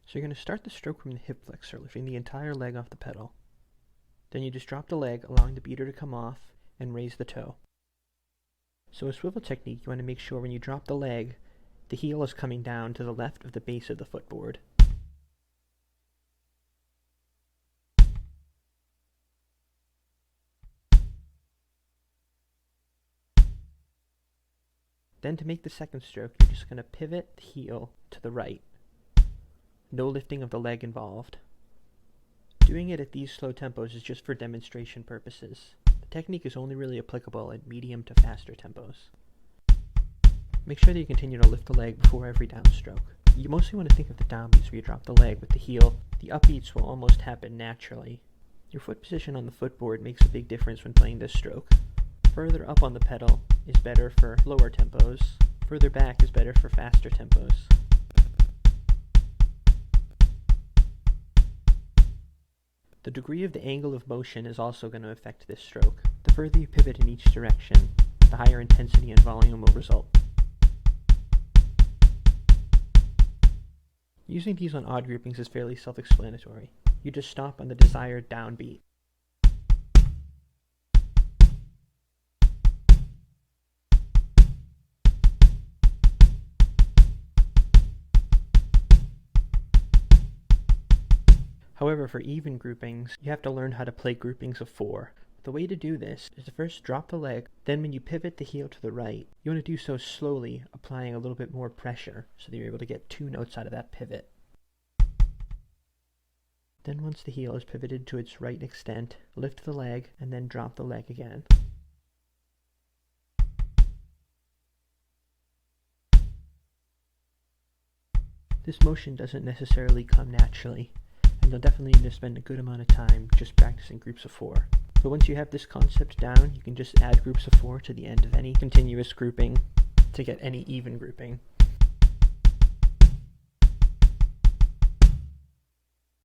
So you're going to start the stroke from the hip flexor, lifting the entire leg off the pedal. Then you just drop the leg, allowing the beater to come off, and raise the toe. So a swivel technique, you want to make sure when you drop the leg, the heel is coming down to the left of the base of the footboard. Then to make the second stroke, you're just going to pivot the heel to the right. No lifting of the leg involved. Doing it at these slow tempos is just for demonstration purposes. The technique is only really applicable at medium to faster tempos. Make sure that you continue to lift the leg before every downstroke. You mostly want to think of the downbeats where you drop the leg with the heel. The upbeats will almost happen naturally. Your foot position on the footboard makes a big difference when playing this stroke. Further up on the pedal is better for lower tempos. Further back is better for faster tempos. The degree of the angle of motion is also going to affect this stroke. The further you pivot in each direction, the higher intensity and volume will result. Using these on odd groupings is fairly self-explanatory. You just stop on the desired downbeat. However, for even groupings, you have to learn how to play groupings of 4. The way to do this is to first drop the leg, then when you pivot the heel to the right, you want to do so slowly, applying a little bit more pressure so that you're able to get 2 notes out of that pivot. Then once the heel is pivoted to its right extent, lift the leg and then drop the leg again. This motion doesn't necessarily come naturally, and you'll definitely need to spend a good amount of time just practicing groups of 4. But once you have this concept down, you can just add groups of 4 to the end of any continuous grouping to get any even grouping.